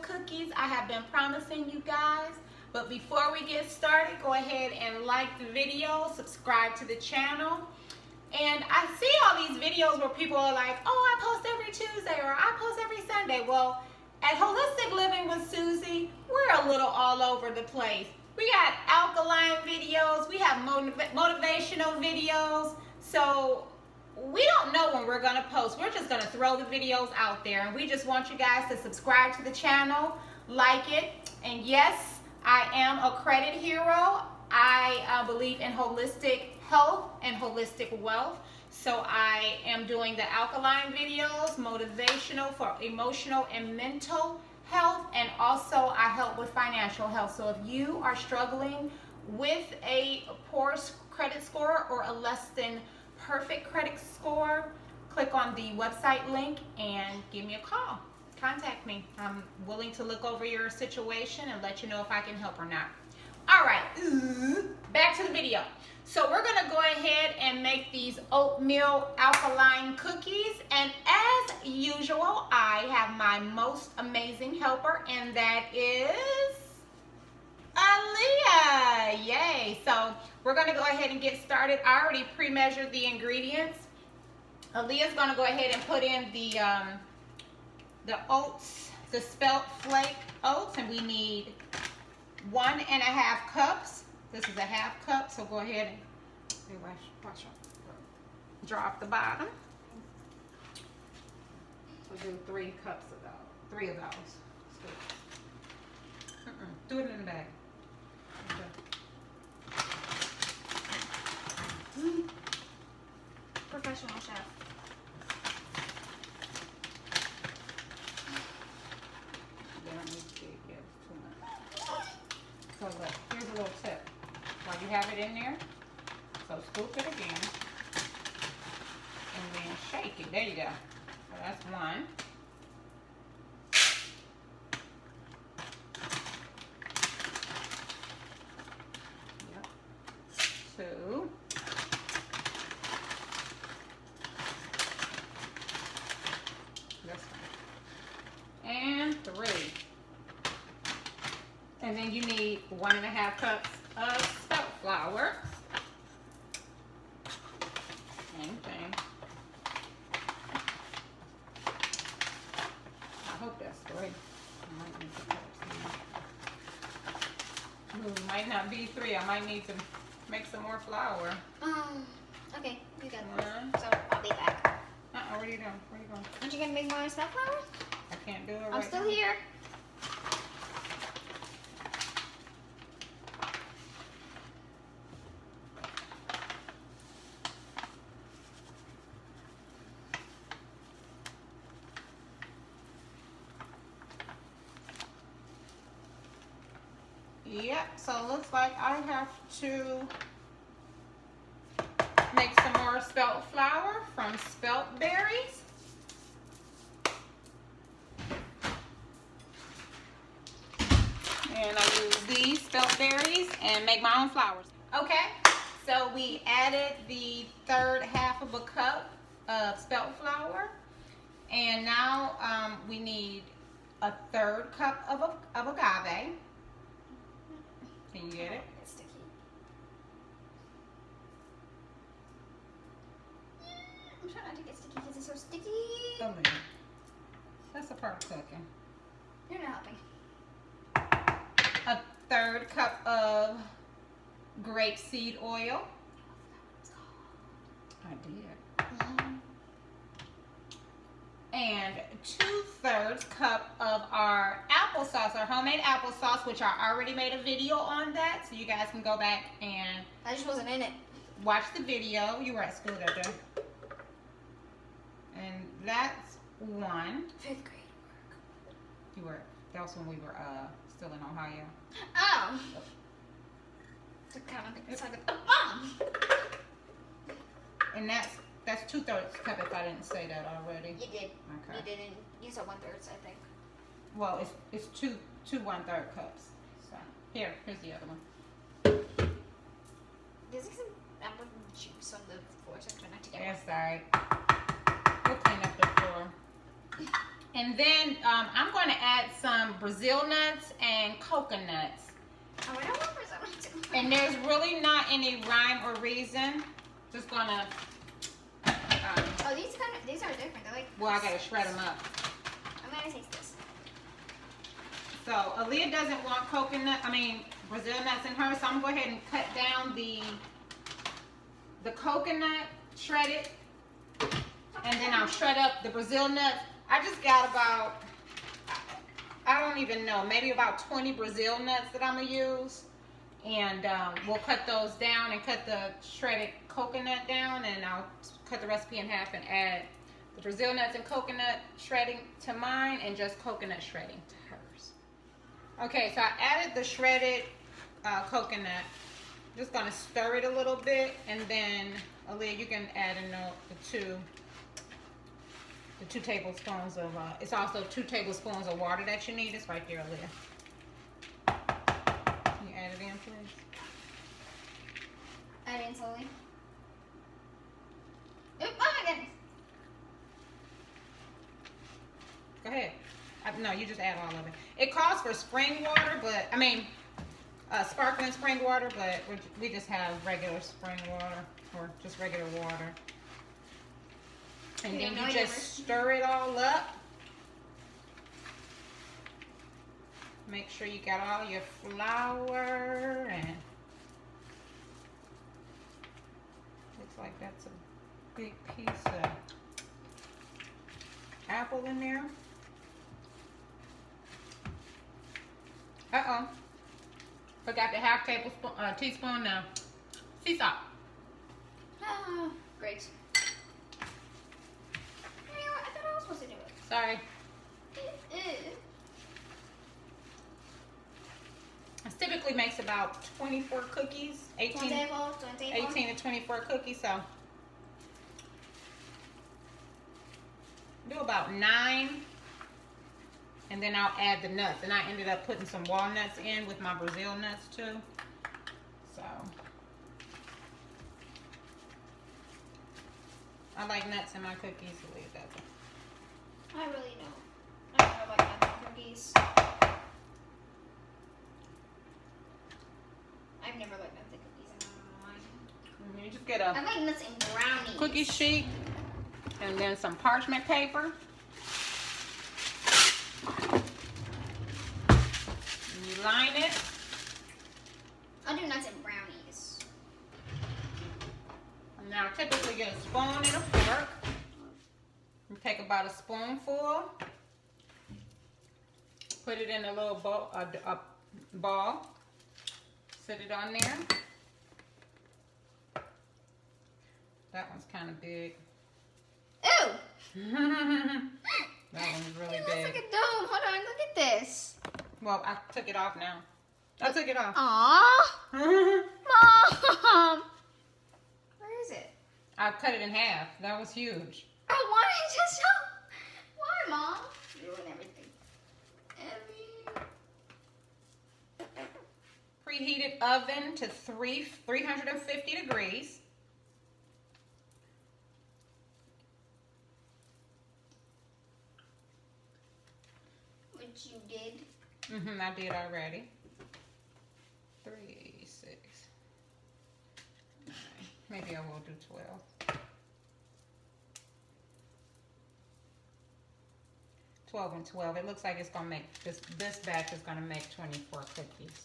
cookies I have been promising you guys. But before we get started, go ahead and like the video, subscribe to the channel. And I see all these videos where people are like, oh, I post every Tuesday or I post every Sunday. Well, at Holistic Living with Suzie, we're a little all over the place. We got alkaline videos, we have motivational videos. So we don't know when we're gonna post. We're just gonna throw the videos out there. And we just want you guys to subscribe to the channel, like it. And yes, I am a credit hero. I believe in holistic health and holistic wealth. So I am doing the alkaline videos, motivational for emotional and mental health, and also I help with financial health. So if you are struggling with a poor credit score or a less than perfect credit score, click on the website link and give me a call. Contact me. I'm willing to look over your situation and let you know if I can help or not. All right, back to the video. So we're gonna go ahead and make these oatmeal alkaline cookies. And as usual, I have my most amazing helper, and that is Aaliyah. Yay. So we're gonna go ahead and get started. I already pre-measured the ingredients. Aaliyah's gonna go ahead and put in the oats, the spelt flake oats, and we need 1.5 cups. This is a half cup, so go ahead and drop the bottom. We'll do 3 cups of those. 3 of those. Do it in the bag. Professional chef. So look, here's a little tip. While you have it in there, so scoop it again, and then shake it. There you go. So that's 1. Yep. 2. This one. And 3. And then you need 1.5 cups of spelt flour. Same thing. I hope that's 3. I might need to it might not be 3. I might need to make some more flour. Okay, you got this. So I'll be back. Where are you going? Where are you going? Aren't you gonna make my spelt flour? I can't do it right I'm still now. here. Yep, so it looks like I have to make some more spelt flour from spelt berries. And I use these spelt berries and make my own flours. Okay, so we added the 1/3 of a cup of spelt flour. And now we need a 1/3 cup of agave. Can you get it? It's sticky. I'm trying not to get sticky because it's so sticky. Oh, man. That's a part of cooking. You're not helping. A 1/3 cup of grapeseed oil. I did. And 2/3 cup of our applesauce, our homemade applesauce, which I already made a video on that, so you guys can go back and I just wasn't in it. watch the video. You were at school that day. And that's 1. 5th grade work. You were, that was when we were still in Ohio. Oh. To kind of it's like a bomb. And that's 2/3 cup if I didn't say that already. You did. Okay. You didn't. You said 1/3, I think. Well, it's two 1/3 cups. So here's the other one. There's like some amber juice on the floor, so I'm trying not to get That's alright. We'll clean up the floor. And then I'm going to add some Brazil nuts and coconuts. Oh, I don't want Brazil nuts. And there's really not any rhyme or reason. Just gonna. Oh, these are different. They're like. Well, I gotta shred them up. I'm gonna taste this. So Aaliyah doesn't want Brazil nuts in hers, so I'm gonna go ahead and cut down the coconut, shred it, and then I'll shred up the Brazil nuts. I just got about, I don't even know, maybe about 20 Brazil nuts that I'm gonna use. And we'll cut those down and cut the shredded coconut down, and I'll cut the recipe in half and add the Brazil nuts and coconut shredding to mine and just coconut shredding to hers. Okay, so I added the shredded coconut. Just gonna stir it a little bit, and then Aaliyah, you can add in the two tablespoons of, it's also 2 tablespoons of water that you need. It's right there, Aaliyah. Can you add it in, please? Add it in slowly. Oop, oh my goodness. Go ahead. No, you just add all of it. It calls for spring water, but, sparkling spring water, but we just have regular spring water, or just regular water. And then you just stir it all up. Make sure you got all your flour, and looks like that's a big piece of apple in there. Uh-oh. Forgot the half teaspoon now. Sea salt. Oh, great. You know what? I thought I was supposed to do it. Sorry. It typically makes about 24 cookies. 18 to 24 cookies, so do about 9. And then I'll add the nuts. And I ended up putting some walnuts in with my Brazil nuts too. So I like nuts in my cookies. Aaliyah doesn't. I really don't. I don't know about nuts and cookies. I've never liked nuts and cookies, and I don't know why. You just get a I like nuts and brownies. cookie sheet and then some parchment paper. And you line it. I'll do nuts and brownies. Now typically get a spoon and a fork. You take about a spoonful. Put it in a little bowl, a ball. Set it on there. That one's kind of big. Ew! That one's really It big. looks like a dome. Hold on, look at this. Well, I took it off now. I took it off. Aww. Mom! Where is it? I cut it in half. That was huge. Oh, why did you just Why, Mom? You ruin everything. Preheated oven to 350 degrees. Which you did. I did already. 3, 6, 9. Maybe I will do 12. 12 and 12. It looks like it's gonna make this batch is gonna make 24 cookies.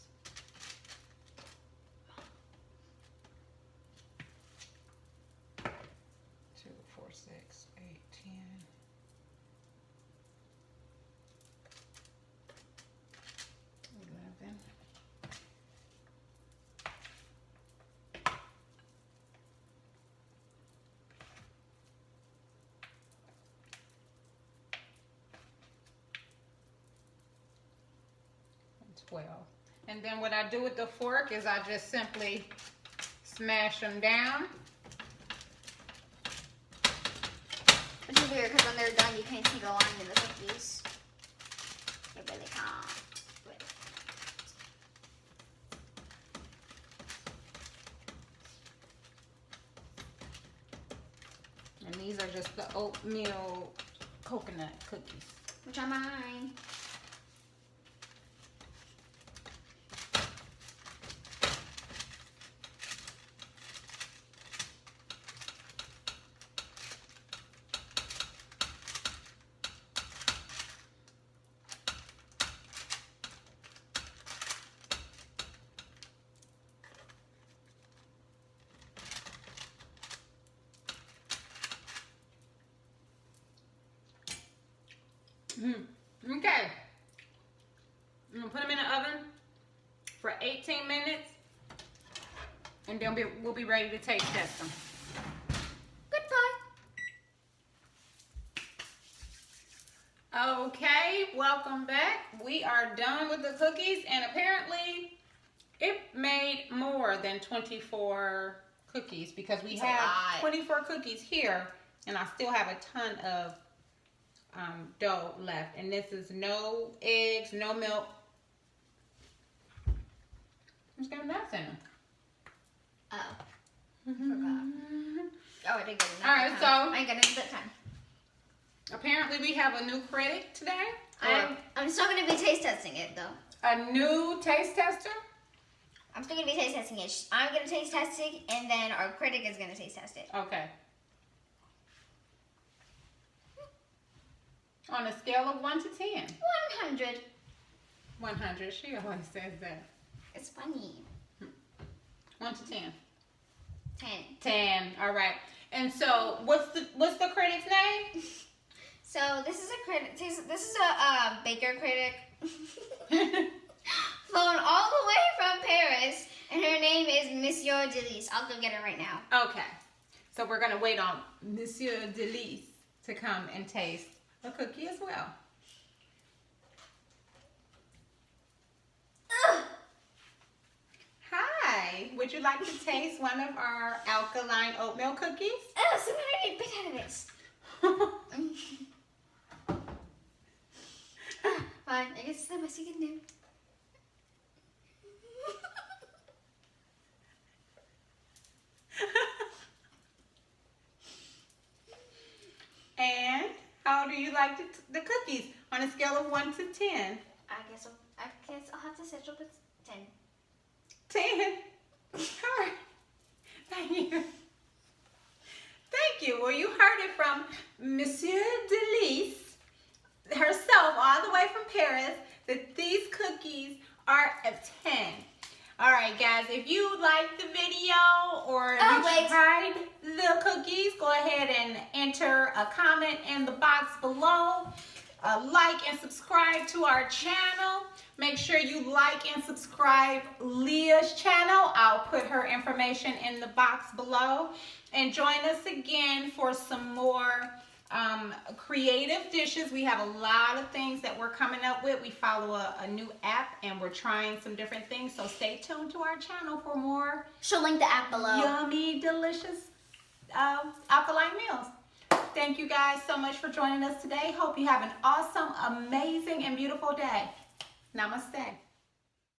Two, 4, 6, 8, 10. 11. And 12. And then what I do with the fork is I just simply smash them down. Which is weird because when they're done, you can't see the line in the cookies. You really can't. And these are just the oatmeal coconut cookies. which are mine. Okay. I'm gonna put them in the oven for 18 minutes, and then we'll be ready to taste test them. Goodbye. Okay, welcome back. We are done with the cookies, and apparently it made more than 24 cookies because we have 24 cookies here, and I still have a ton of dough left. And this is no eggs, no milk. There's no nuts in them. Oh, forgot. Oh, I did get it. All right, so I ain't got it that time. Apparently we have a new critic today. I'm still gonna be taste testing it though. A new taste tester. I'm still gonna be taste testing it. I'm gonna taste test it, and then our critic is gonna taste test it. Okay. On a scale of 1 to 10. 100. 100. She always says that. It's funny. 1 to 10. 10. 10. All right. And so, what's the critic's name? So this is a critic. This is a baker critic, flown all the way from Paris, and her name is Monsieur Delise. I'll go get her right now. Okay. So we're gonna wait on Monsieur Delise to come and taste a cookie as well. Ugh. Hi. Would you like to taste one of our alkaline oatmeal cookies? Oh, somebody bit out of this. Fine, I guess it's my second name. And how do you like the cookies on a scale of 1 to 10? I guess I'll have to settle with 10. 10. All right. Thank you. Thank you. Well, you heard it from Monsieur Delise herself, all the way from Paris, that these cookies are a 10. All right, guys, if you liked the video or if you tried the cookies, go ahead and enter a comment in the box below. Like and subscribe to our channel. Make sure you like and subscribe Leah's channel. I'll put her information in the box below. And join us again for some more creative dishes. We have a lot of things that we're coming up with. We follow a new app and we're trying some different things. So stay tuned to our channel for more. She'll link the app below. Yummy, delicious alkaline meals. Thank you guys so much for joining us today. Hope you have an awesome, amazing, and beautiful day. Namaste.